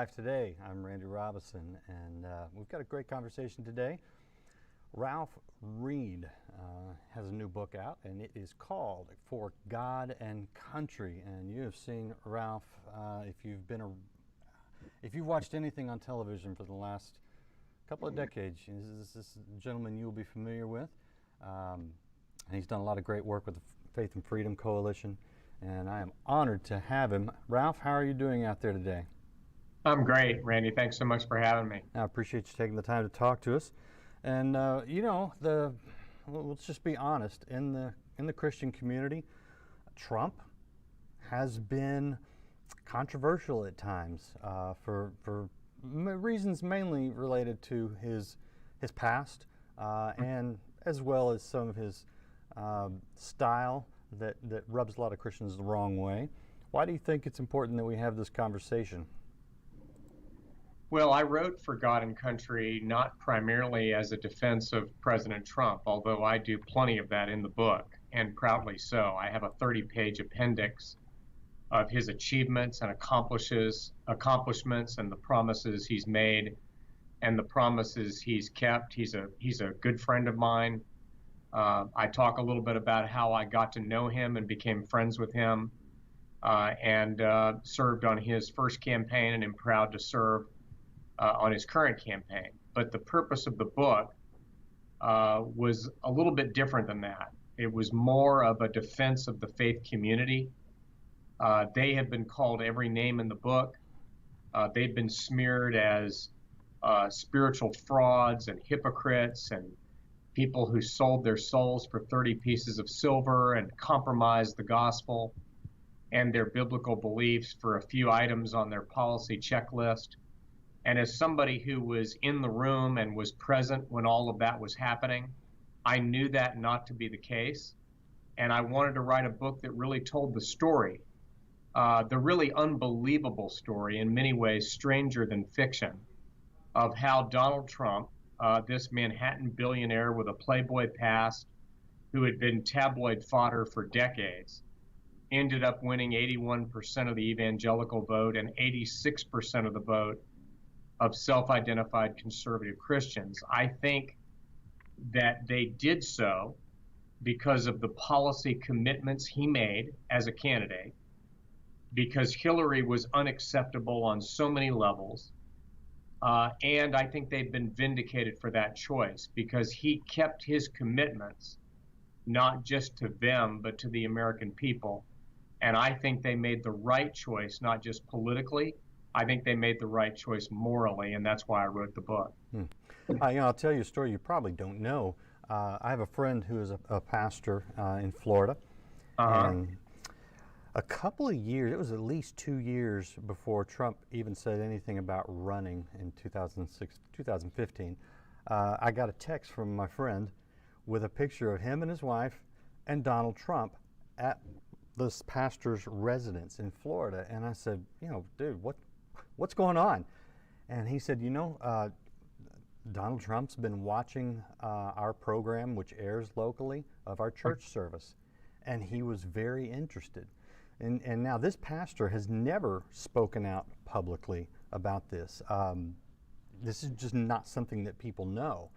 Life Today. I'm Randy Robison, and we've got a great conversation today. Ralph Reed has a new book out, and it is called For God and Country. And you have seen Ralph, if you've watched anything on television for the last couple of decades. This is a gentleman you'll be familiar with, and he's done a lot of great work with the Faith and Freedom Coalition. And I am honored to have him. Ralph, how are you doing out there today? I'm great, Randy. Thanks so much for having me. I appreciate you taking the time to talk to us. And let's just be honest. In the Christian community, Trump has been controversial at times for reasons mainly related to his past and as well as some of his style that rubs a lot of Christians the wrong way. Why do you think it's important that we have this conversation? Well, I wrote For God and Country not primarily as a defense of President Trump, although I do plenty of that in the book, and proudly so. I have a 30-page appendix of his achievements and accomplishments and the promises he's made and the promises he's kept. He's a good friend of mine. I talk a little bit about how I got to know him and became friends with him and served on his first campaign, and am proud to serve on his current campaign. But the purpose of the book was a little bit different than that. It was more of a defense of the faith community. They have been called every name in the book. They've been smeared as spiritual frauds and hypocrites and people who sold their souls for 30 pieces of silver and compromised the gospel and their biblical beliefs for a few items on their policy checklist. And as somebody who was in the room and was present when all of that was happening, I knew that not to be the case. And I wanted to write a book that really told the story, the really unbelievable story, in many ways stranger than fiction, of how Donald Trump, this Manhattan billionaire with a Playboy past who had been tabloid fodder for decades, ended up winning 81% of the evangelical vote and 86% of the vote of self-identified conservative Christians. I think that they did so because of the policy commitments he made as a candidate, because Hillary was unacceptable on so many levels. And I think they've been vindicated for that choice because he kept his commitments, not just to them, but to the American people. And I think they made the right choice, not just politically. I think they made the right choice morally, and that's why I wrote the book. I'll tell you a story you probably don't know. I have a friend who is a pastor in Florida. And a couple of years, it was at least 2 years before Trump even said anything about running in 2015, I got a text from my friend with a picture of him and his wife and Donald Trump at this pastor's residence in Florida. And I said, dude, what's going on? And he said, Donald Trump's been watching our program, which airs locally, of our church service, and he was very interested. And now this pastor has never spoken out publicly about this. This is just not something that people know.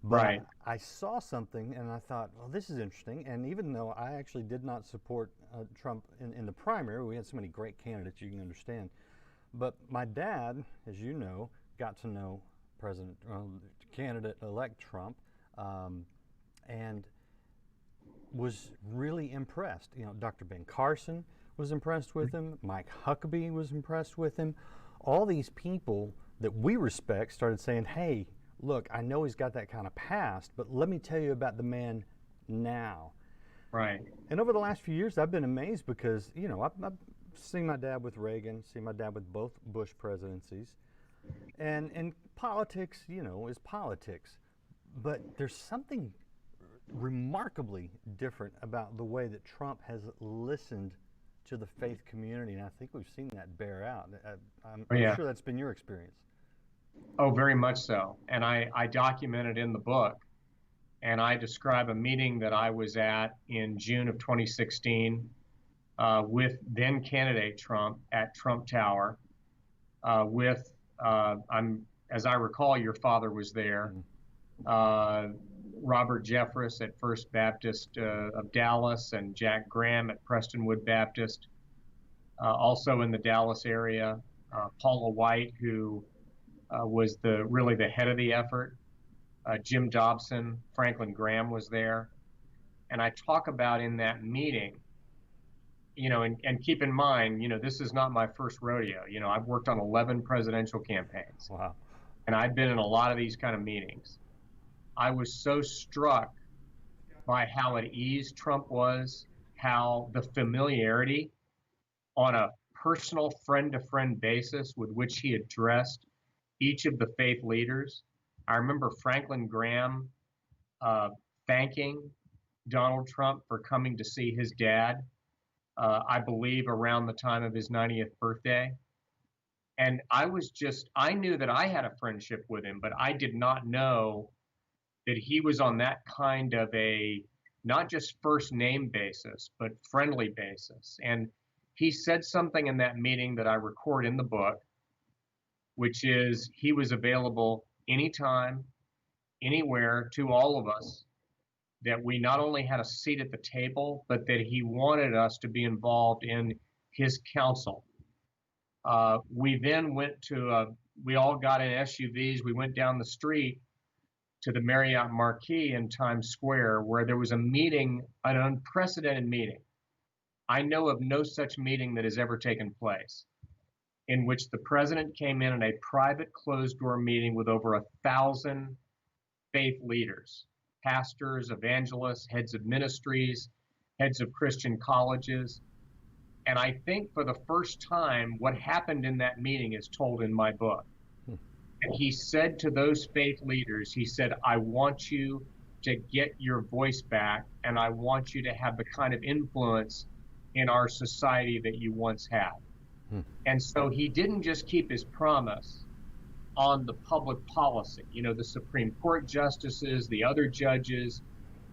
But Right. I saw something and I thought, well, this is interesting. And even though I actually did not support Trump in the primary, we had so many great candidates, you can understand. But my dad, as you know, got to know candidate-elect Trump, and was really impressed. Dr. Ben Carson was impressed with him. Mike Huckabee was impressed with him. All these people that we respect started saying, hey, look, I know he's got that kind of past, but let me tell you about the man now. Right. And over the last few years, I've been amazed because, I've seen my dad with Reagan, seen my dad with both Bush presidencies. And politics, is politics. But there's something remarkably different about the way that Trump has listened to the faith community, and I think we've seen that bear out. I'm sure that's been your experience. Oh, very much so. And I documented in the book, and I describe a meeting that I was at in June of 2016 with then candidate Trump at Trump Tower. with, as I recall, your father was there, Robert Jeffress at First Baptist of Dallas, and Jack Graham at Prestonwood Baptist, also in the Dallas area, Paula White, who was really the head of the effort, Jim Dobson, Franklin Graham was there. And I talk about in that meeting, and keep in mind, this is not my first rodeo. I've worked on 11 presidential campaigns. Wow. And I've been in a lot of these kind of meetings. I was so struck by how at ease Trump was, how the familiarity on a personal friend-to-friend basis with which he addressed each of the faith leaders. I remember Franklin Graham thanking Donald Trump for coming to see his dad, I believe around the time of his 90th birthday. And I knew that I had a friendship with him, but I did not know that he was on that kind of a, not just first name basis, but friendly basis. And he said something in that meeting that I record in the book, which is he was available anytime, anywhere to all of us, that we not only had a seat at the table, but that he wanted us to be involved in his counsel. We then went we all got in SUVs, we went down the street to the Marriott Marquis in Times Square, where there was a meeting, an unprecedented meeting. I know of no such meeting that has ever taken place, in which the president came in a private closed-door meeting with over 1,000 faith leaders, pastors, evangelists, heads of ministries, heads of Christian colleges. And I think for the first time, what happened in that meeting is told in my book. And he said to those faith leaders, he said, I want you to get your voice back, and I want you to have the kind of influence in our society that you once had. And so he didn't just keep his promise on the public policy, the Supreme Court justices, the other judges,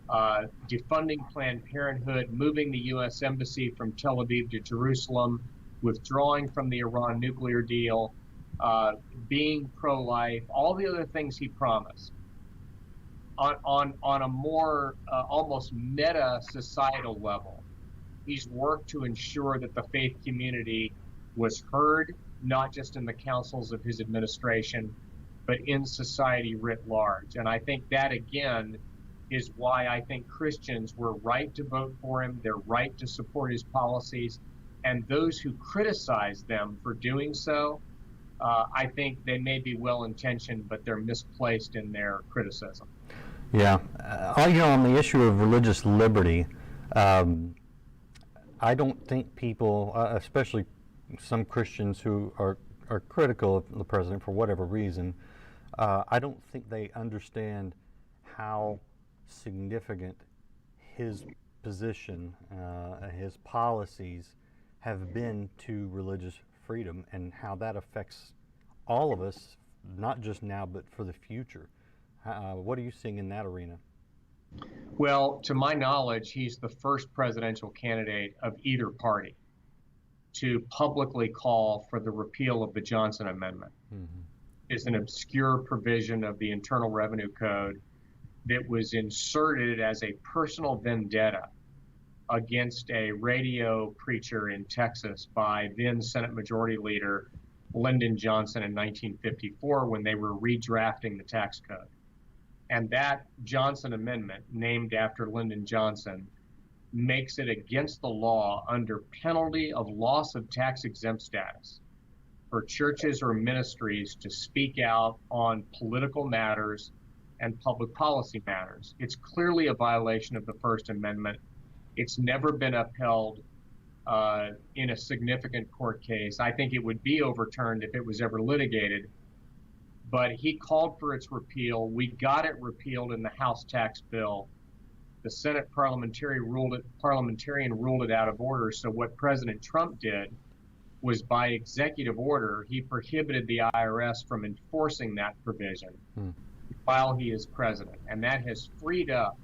defunding Planned Parenthood, moving the U.S. Embassy from Tel Aviv to Jerusalem, withdrawing from the Iran nuclear deal, being pro-life, all the other things he promised. On a more almost meta societal level, he's worked to ensure that the faith community was heard, not just in the councils of his administration, but in society writ large. And I think that, again, is why I think Christians were right to vote for him. They're right to support his policies. And those who criticize them for doing so, I think they may be well-intentioned, but they're misplaced in their criticism. Yeah. On the issue of religious liberty, I don't think people, especially some Christians who are critical of the president for whatever reason, I don't think they understand how significant his position, his policies have been to religious freedom, and how that affects all of us, not just now, but for the future. What are you seeing in that arena? Well, to my knowledge, he's the first presidential candidate of either party to publicly call for the repeal of the Johnson Amendment. It's an obscure provision of the Internal Revenue Code that was inserted as a personal vendetta against a radio preacher in Texas by then Senate Majority Leader Lyndon Johnson in 1954 when they were redrafting the tax code. And that Johnson Amendment, named after Lyndon Johnson, makes it against the law under penalty of loss of tax-exempt status for churches or ministries to speak out on political matters and public policy matters. It's clearly a violation of the First Amendment. It's never been upheld in a significant court case. I think it would be overturned if it was ever litigated. But he called for its repeal. We got it repealed in the House tax bill. The Senate parliamentarian ruled it out of order. So what President Trump did was, by executive order, he prohibited the IRS from enforcing that provision while he is president. And that has freed up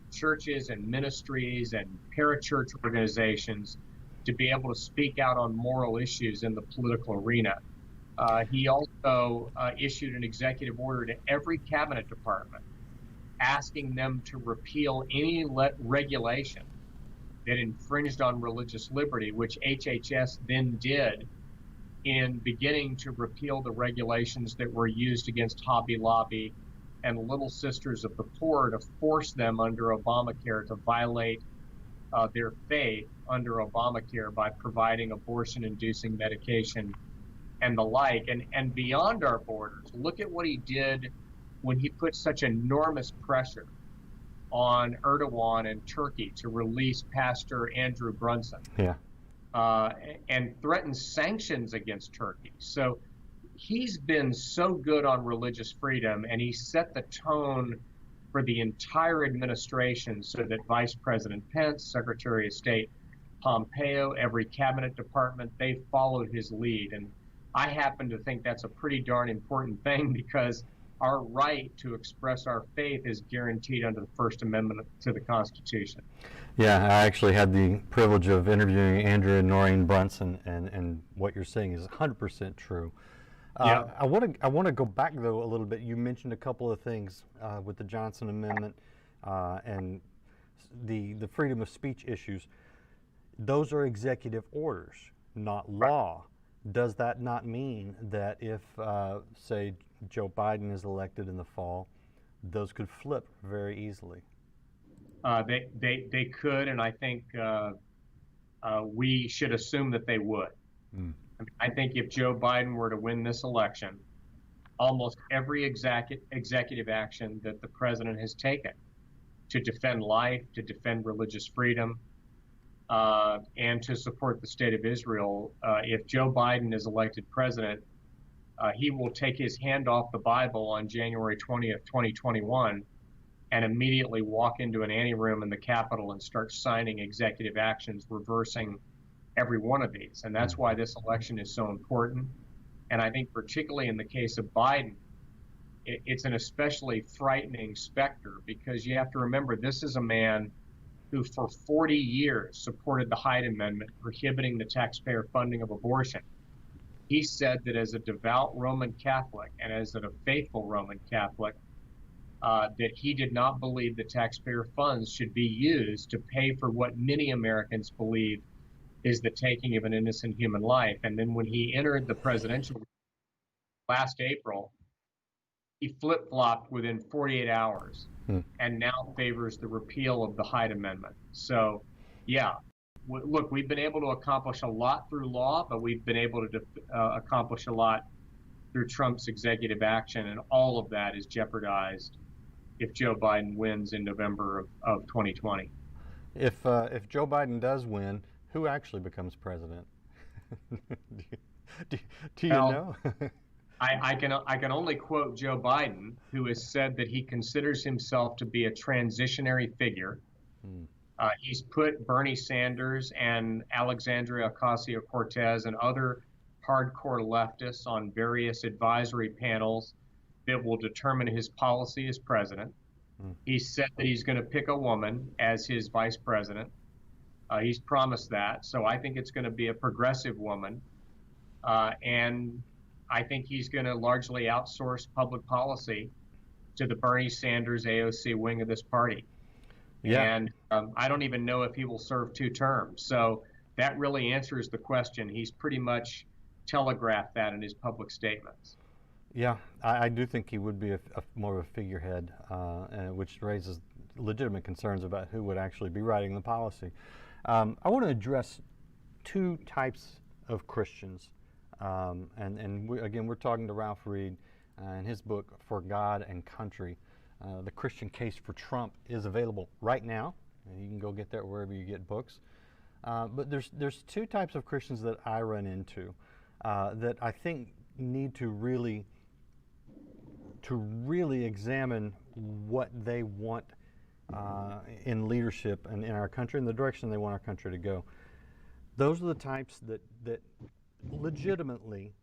churches and ministries and parachurch organizations to be able to speak out on moral issues in the political arena. He also issued an executive order to every cabinet department asking them to repeal any regulation that infringed on religious liberty, which HHS then did in beginning to repeal the regulations that were used against Hobby Lobby and Little Sisters of the Poor to force them under Obamacare to violate their faith under Obamacare by providing abortion-inducing medication and the like. And beyond our borders, look at what he did when he put such enormous pressure on Erdogan and Turkey to release Pastor Andrew Brunson. Yeah. And threatened sanctions against Turkey. So he's been so good on religious freedom, and he set the tone for the entire administration so that Vice President Pence, Secretary of State Pompeo, every cabinet department, they followed his lead. And I happen to think that's a pretty darn important thing, because our right to express our faith is guaranteed under the First Amendment to the Constitution. Yeah, I actually had the privilege of interviewing Andrew and Noreen Brunson, and what you're saying is 100% true. Yeah. I want to go back though a little bit. You mentioned a couple of things with the Johnson Amendment and the freedom of speech issues. Those are executive orders, not law. Does that not mean that if, say, Joe Biden is elected in the fall, those could flip very easily? They could, and I think we should assume that they would. Mm. I think if Joe Biden were to win this election, almost every executive action that the president has taken to defend life, to defend religious freedom, and to support the state of Israel, if Joe Biden is elected president, he will take his hand off the Bible on January 20th, 2021, and immediately walk into an anteroom in the Capitol and start signing executive actions reversing every one of these. And that's why this election is so important. And I think particularly in the case of Biden, it's an especially frightening specter, because you have to remember, this is a man who for 40 years supported the Hyde Amendment prohibiting the taxpayer funding of abortion. He said that as a devout Roman Catholic and as a faithful Roman Catholic, that he did not believe that taxpayer funds should be used to pay for what many Americans believe is the taking of an innocent human life. And then when he entered the presidential last April, he flip-flopped within 48 hours and now favors the repeal of the Hyde Amendment. So, yeah, look, we've been able to accomplish a lot through law, but we've been able to accomplish a lot through Trump's executive action, and all of that is jeopardized if Joe Biden wins in November of 2020. If Joe Biden does win, who actually becomes president? do you know? I can only quote Joe Biden, who has said that he considers himself to be a transitionary figure. He's put Bernie Sanders and Alexandria Ocasio-Cortez and other hardcore leftists on various advisory panels that will determine his policy as president. He said that he's going to pick a woman as his vice president. He's promised that. So I think it's going to be a progressive woman. And I think he's going to largely outsource public policy to the Bernie Sanders AOC wing of this party. Yeah. And I don't even know if he will serve 2 terms. So that really answers the question. He's pretty much telegraphed that in his public statements. Yeah, I do think he would be more of a figurehead, which raises legitimate concerns about who would actually be writing the policy. I want to address 2 types of Christians. Again, we're talking to Ralph Reed and his book, For God and Country. The Christian Case for Trump is available right now. You can go get that wherever you get books. But there's 2 types of Christians that I run into that I think need to really examine what they want in leadership and in our country, and the direction they want our country to go. Those are the types that legitimately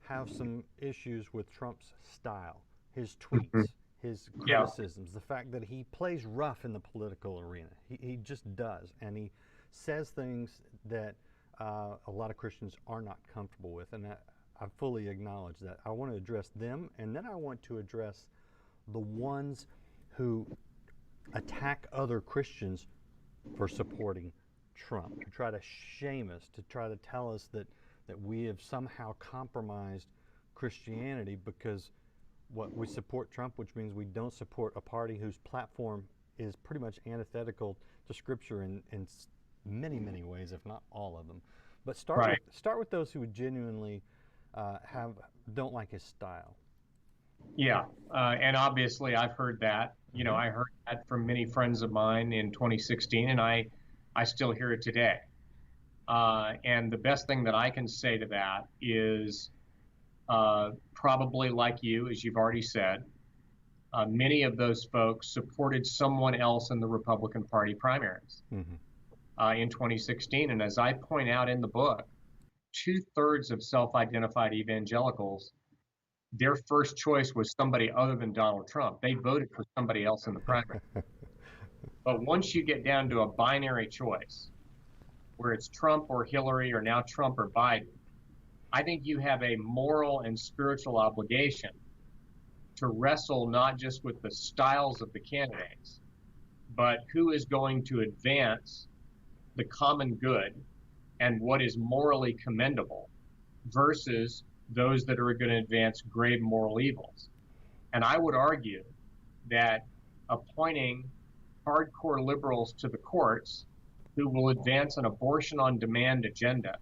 have some issues with Trump's style, his tweets, his criticisms, the fact that he plays rough in the political arena. He just does, and he says things that a lot of Christians are not comfortable with. And I fully acknowledge that. I want to address them, and then I want to address the ones who attack other Christians for supporting Trump, to try to shame us, to try to tell us that we have somehow compromised Christianity because what we support Trump, which means we don't support a party whose platform is pretty much antithetical to Scripture in many, many ways, if not all of them. But start with those who genuinely don't like his style. Yeah, and obviously I've heard that. You know, I heard that from many friends of mine in 2016, and I still hear it today. And the best thing that I can say to that is probably like you, as you've already said, many of those folks supported someone else in the Republican Party primaries in 2016. And as I point out in the book, 2/3 of self-identified evangelicals, their first choice was somebody other than Donald Trump. They voted for somebody else in the primary. But once you get down to a binary choice, where it's Trump or Hillary or now Trump or Biden, I think you have a moral and spiritual obligation to wrestle not just with the styles of the candidates, but who is going to advance the common good and what is morally commendable versus those that are going to advance grave moral evils. And I would argue that appointing hardcore liberals to the courts who will advance an abortion on demand agenda,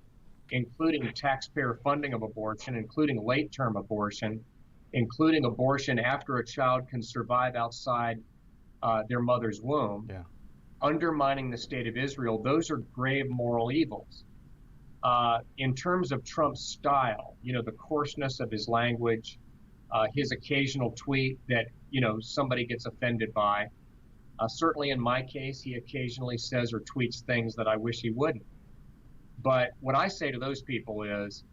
including taxpayer funding of abortion, including late-term abortion, including abortion after a child can survive outside their mother's womb, undermining the state of Israel, those are grave moral evils. In terms of Trump's style, you know, the coarseness of his language, his occasional tweet that, you know, somebody gets offended by. Certainly in my case, he occasionally says or tweets things that I wish he wouldn't. But what I say to those people is,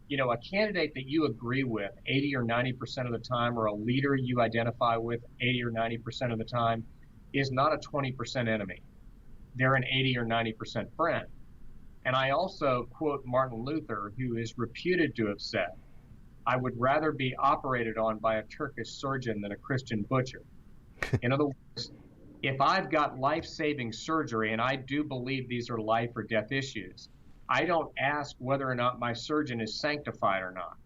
you know, a candidate that you agree with 80 or 90% of the time, or a leader you identify with 80 or 90% of the time, is not a 20% enemy. They're an 80 or 90% friend. And I also quote Martin Luther, who is reputed to have said, "I would rather be operated on by a Turkish surgeon than a Christian butcher." In other words, if I've got life-saving surgery, and I do believe these are life or death issues, I don't ask whether or not my surgeon is sanctified or not.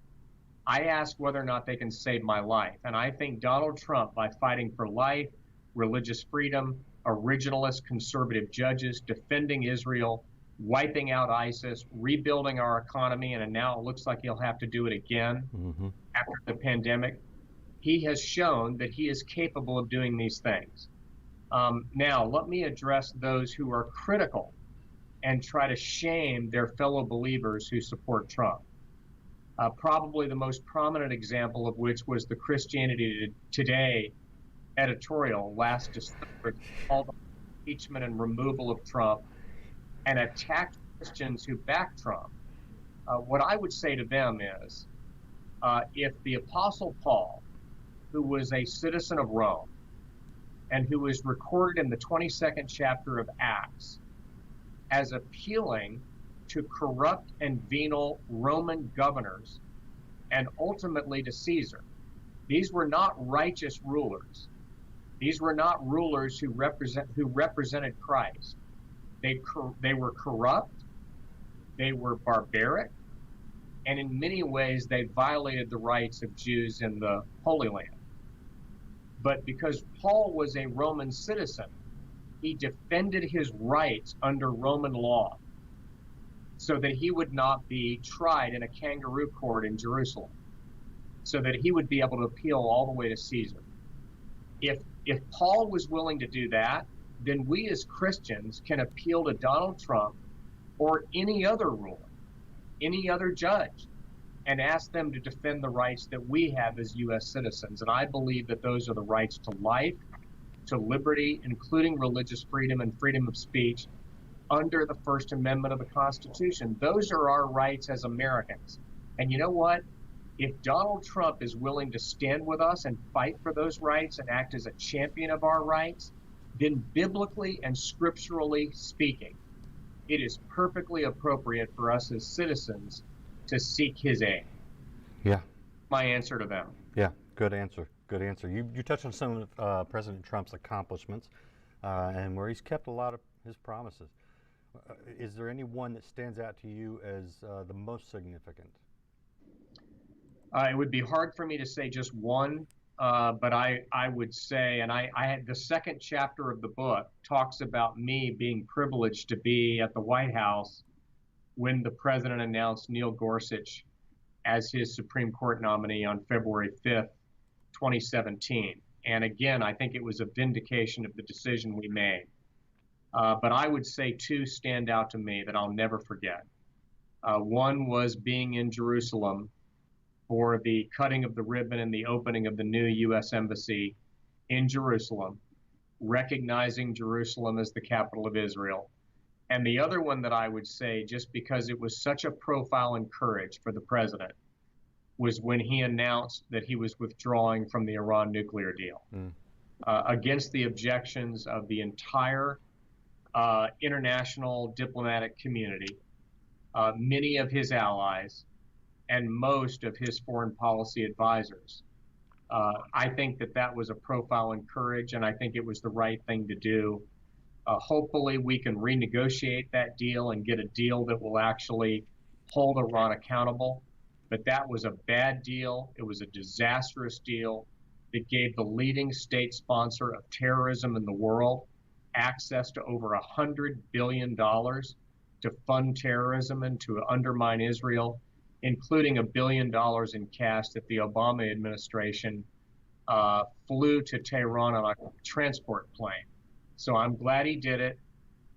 I ask whether or not they can save my life. And I think Donald Trump, by fighting for life, religious freedom, originalist conservative judges, defending Israel, wiping out ISIS, rebuilding our economy, and now it looks like he'll have to do it again after the pandemic, he has shown that he is capable of doing these things. Now, let me address those who are critical and try to shame their fellow believers who support Trump. Probably the most prominent example of which was the Christianity Today editorial last December, called the impeachment and removal of Trump and attacked Christians who back Trump. What I would say to them is, if the Apostle Paul, who was a citizen of Rome and who is recorded in the 22nd chapter of Acts as appealing to corrupt and venal Roman governors and ultimately to Caesar, these were not righteous rulers. These were not rulers who represented Christ. They were corrupt, they were barbaric, and in many ways they violated the rights of Jews in the Holy Land. But because Paul was a Roman citizen, he defended his rights under Roman law so that he would not be tried in a kangaroo court in Jerusalem, so that he would be able to appeal all the way to Caesar. If Paul was willing to do that, then we as Christians can appeal to Donald Trump or any other ruler, any other judge, and ask them to defend the rights that we have as U.S. citizens. And I believe that those are the rights to life, to liberty, including religious freedom and freedom of speech under the First Amendment of the Constitution. Those are our rights as Americans. And you know what? If Donald Trump is willing to stand with us and fight for those rights and act as a champion of our rights, then biblically and scripturally speaking, it is perfectly appropriate for us as citizens to seek his aid. Yeah. My answer to them. Yeah. Good answer. Good answer. You touched on some of President Trump's accomplishments and where he's kept a lot of his promises. Is there any one that stands out to you as the most significant? It would be hard for me to say just one, but I would say, and I had the second chapter of the book talks about me being privileged to be at the White House when the president announced Neil Gorsuch as his Supreme Court nominee on February 5th, 2017. And again, I think it was a vindication of the decision we made. But I would say two stand out to me that I'll never forget. One was being in Jerusalem for the cutting of the ribbon and the opening of the new U.S. Embassy in Jerusalem, recognizing Jerusalem as the capital of Israel. And the other one that I would say, just because it was such a profile and courage for the president, was when he announced that he was withdrawing from the Iran nuclear deal, against the objections of the entire international diplomatic community, many of his allies, and most of his foreign policy advisors. I think that that was a profile in courage, and I think it was the right thing to do. Hopefully, we can renegotiate that deal and get a deal that will actually hold Iran accountable. But that was a bad deal. It was a disastrous deal that gave the leading state sponsor of terrorism in the world access to over $100 billion to fund terrorism and to undermine Israel, including $1 billion in cash that the Obama administration flew to Tehran on a transport plane. So I'm glad he did it.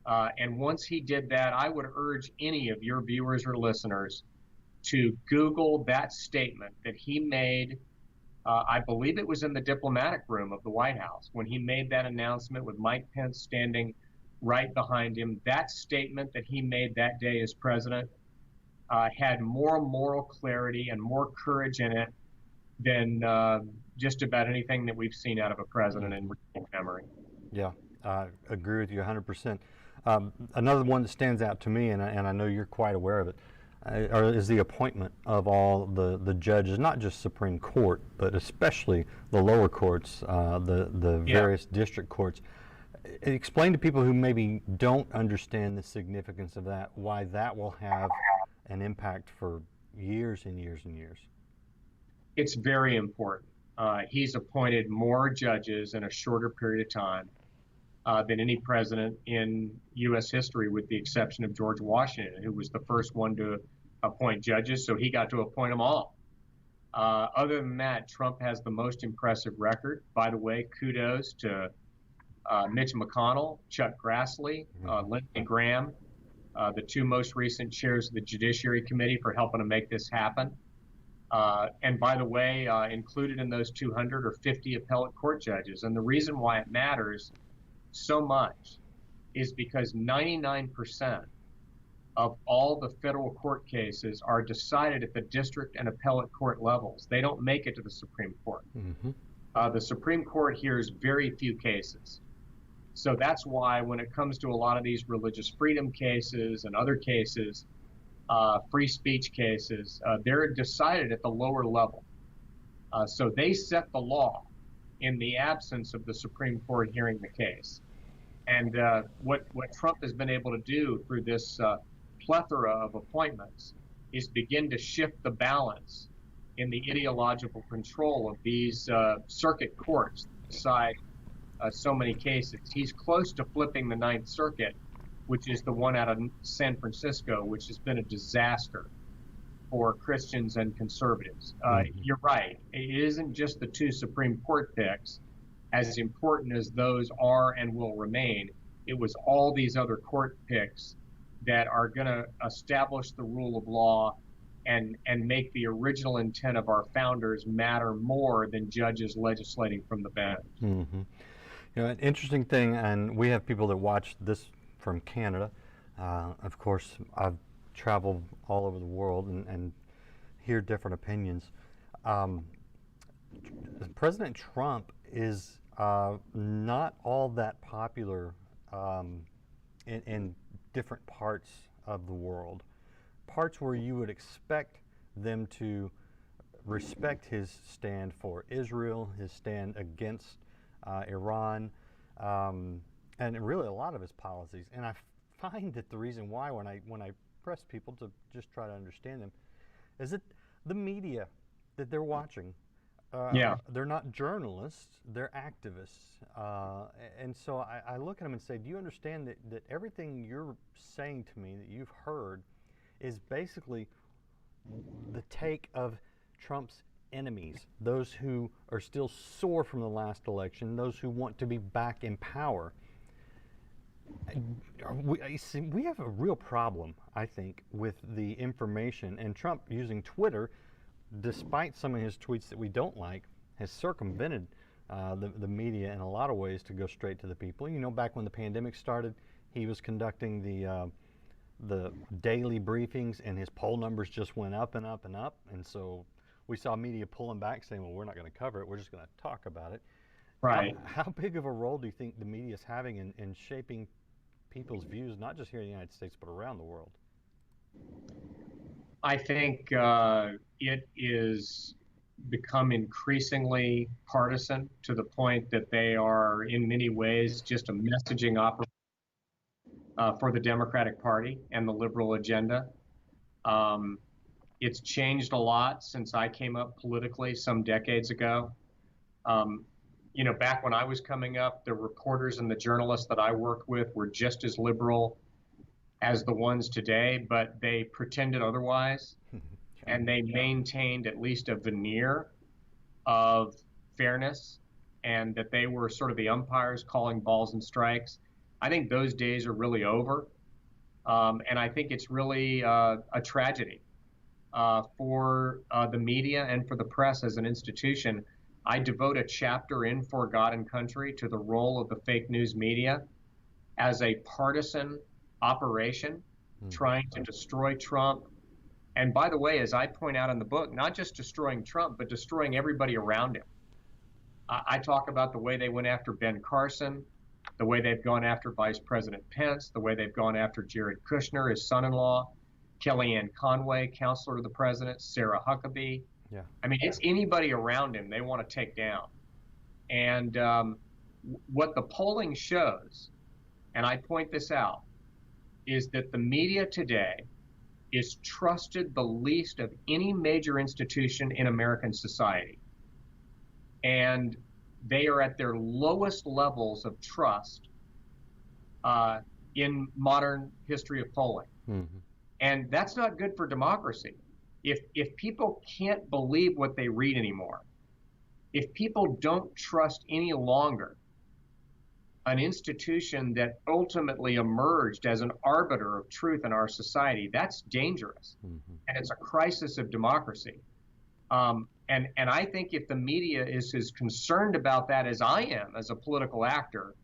And once he did that, I would urge any of your viewers or listeners to Google that statement that he made. I believe it was in the diplomatic room of the White House when he made that announcement with Mike Pence standing right behind him. That statement that he made that day as president had more moral clarity and more courage in it than just about anything that we've seen out of a president in recent memory. Yeah, I agree with you 100%. Another one that stands out to me, and I know you're quite aware of it, is the appointment of all the judges, not just Supreme Court, but especially the lower courts, the various district courts. Explain to people who maybe don't understand the significance of that, why that will have an impact for years and years and years. It's very important. He's appointed more judges in a shorter period of time than any president in U.S. history, with the exception of George Washington, who was the first one to appoint judges, so he got to appoint them all. Other than that, Trump has the most impressive record. By the way, kudos to Mitch McConnell, Chuck Grassley, Lindsey Graham, the two most recent chairs of the Judiciary Committee, for helping to make this happen. And by the way, included in those 200 are 50 appellate court judges. And the reason why it matters so much is because 99% of all the federal court cases are decided at the district and appellate court levels. They don't make it to the Supreme Court. The Supreme Court hears very few cases. So that's why when it comes to a lot of these religious freedom cases and other cases, free speech cases, they're decided at the lower level. So they set the law in the absence of the Supreme Court hearing the case. And what Trump has been able to do through this plethora of appointments is begin to shift the balance in the ideological control of these circuit courts that decide so many cases. He's close to flipping the Ninth Circuit, which is the one out of San Francisco, which has been a disaster for Christians and conservatives. You're right. It isn't just the two Supreme Court picks. As important as those are and will remain, it was all these other court picks that are going to establish the rule of law and make the original intent of our founders matter more than judges legislating from the bench. You know, an interesting thing, and we have people that watch this from Canada. Of course, I've traveled all over the world and hear different opinions. President Trump is not all that popular in different parts of the world. parts where you would expect them to respect his stand for Israel, his stand against Iran, and really a lot of his policies. And I find that the reason why, when I press people to just try to understand them, is that the media that they're watching, they're not journalists, they're activists. And so I look at them and say, do you understand that everything you're saying to me that you've heard is basically the take of Trump's enemies, those who are still sore from the last election, those who want to be back in power? We have a real problem, I think, with the information, and Trump using Twitter, despite some of his tweets that we don't like, has circumvented the media in a lot of ways to go straight to the people. You know, back when the pandemic started, he was conducting the daily briefings, and his poll numbers just went up and up and up, and so we saw media pulling back, saying, well, we're not going to cover it, we're just going to talk about it. Right. How big of a role do you think the media is having in shaping people's views, not just here in the United States, but around the world? I think it is become increasingly partisan to the point that they are, in many ways, just a messaging operation for the Democratic Party and the liberal agenda. It's changed a lot since I came up politically some decades ago. You know, back when I was coming up, the reporters and the journalists that I worked with were just as liberal as the ones today, but they pretended otherwise, and they maintained at least a veneer of fairness, and that they were sort of the umpires calling balls and strikes. I think those days are really over, and I think it's really a tragedy for the media and for the press as an institution. I devote a chapter in For God and Country to the role of the fake news media as a partisan operation trying to destroy Trump. And by the way, as I point out in the book, not just destroying Trump, but destroying everybody around him. I talk about the way they went after Ben Carson, the way they've gone after Vice President Pence, the way they've gone after Jared Kushner, his son-in-law, Kellyanne Conway, counselor to the president, Sarah Huckabee. Yeah. I mean, it's anybody around him they want to take down. And what the polling shows, and I point this out, is that the media today is trusted the least of any major institution in American society. And they are at their lowest levels of trust in modern history of polling. Mm-hmm. And that's not good for democracy. If people can't believe what they read anymore, if people don't trust any longer an institution that ultimately emerged as an arbiter of truth in our society, that's dangerous. Mm-hmm. And it's a crisis of democracy. And I think if the media is as concerned about that as I am as a political actor,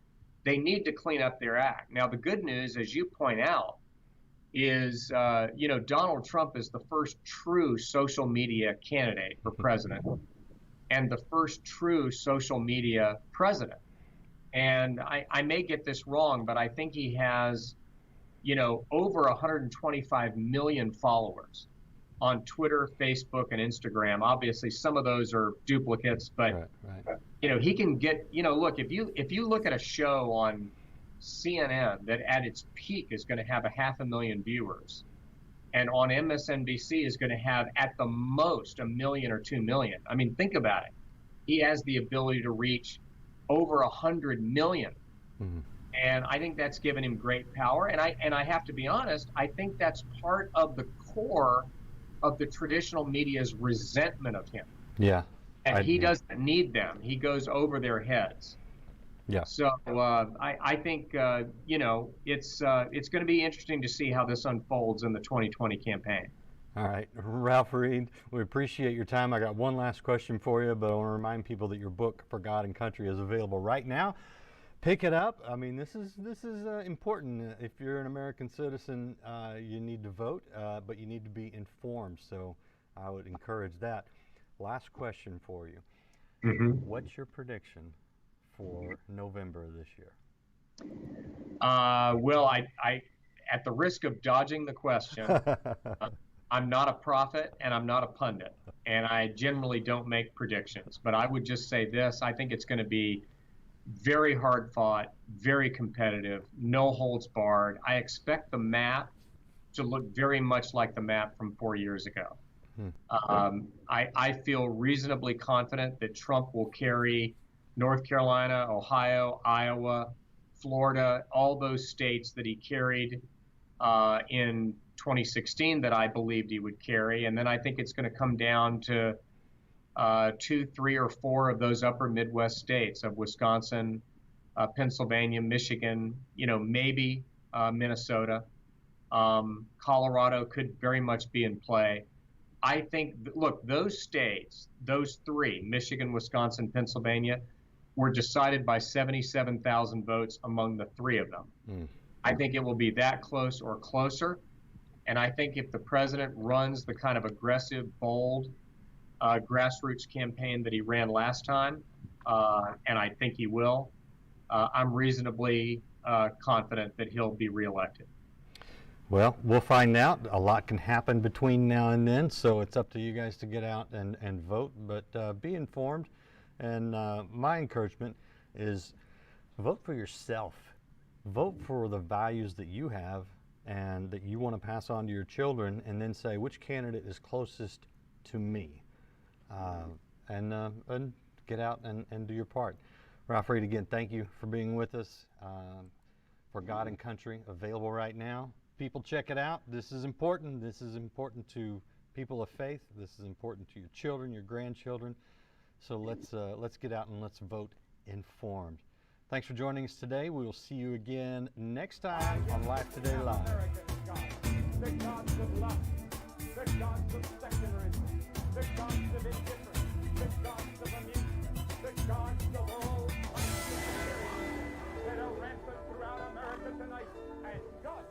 they need to clean up their act. Now, the good news, as you point out, is, Donald Trump is the first true social media candidate for president and the first true social media president. And I may get this wrong, but I think he has, over 125 million followers on Twitter, Facebook, and Instagram. Obviously, some of those are duplicates, but, right. He can get, look, if you look at a show on CNN that at its peak is going to have 500,000 viewers, and on MSNBC is going to have at the most 1 million or 2 million. I mean, think about it. He has the ability to reach over 100 million. Mm-hmm. And I think that's given him great power. And I have to be honest, I think that's part of the core of the traditional media's resentment of him. Yeah. And he doesn't need them. He goes over their heads. Yeah. So I think, it's going to be interesting to see how this unfolds in the 2020 campaign. All right. Ralph Reed, we appreciate your time. I got one last question for you, but I want to remind people that your book, For God and Country, is available right now. Pick it up. I mean, this is important. If you're an American citizen, you need to vote, but you need to be informed. So I would encourage that. Last question for you. Mm-hmm. What's your prediction for November this year? Well, at the risk of dodging the question, I'm not a prophet and I'm not a pundit, and I generally don't make predictions. But I would just say this: I think it's going to be very hard fought, very competitive, no holds barred. I expect the map to look very much like the map from 4 years ago. I feel reasonably confident that Trump will carry North Carolina, Ohio, Iowa, Florida, all those states that he carried in 2016 that I believed he would carry. And then I think it's going to come down to 2, 3, or 4 of those upper Midwest states of Wisconsin, Pennsylvania, Michigan, maybe Minnesota. Colorado could very much be in play. I think, look, those states, those 3, Michigan, Wisconsin, Pennsylvania, were decided by 77,000 votes among the 3 of them. I think it will be that close or closer. And I think if the president runs the kind of aggressive, bold, grassroots campaign that he ran last time, and I think he will, I'm reasonably confident that he'll be reelected. Well, we'll find out. A lot can happen between now and then, so it's up to you guys to get out and vote. But be informed. And my encouragement is vote for yourself. Vote for the values that you have and that you want to pass on to your children, and then say which candidate is closest to me. And get out and do your part. Ralph Reed, again, thank you for being with us. For God and Country, available right now. People, check it out. This is important. This is important to people of faith. This is important to your children, your grandchildren. So let's get out and let's vote informed. Thanks for joining us today. We will see you again next time on Life Today Live. The gods of lust, the gods of secularism, the gods of indifference, the gods of amusement, the gods of all kinds of that are rampant throughout America tonight. And God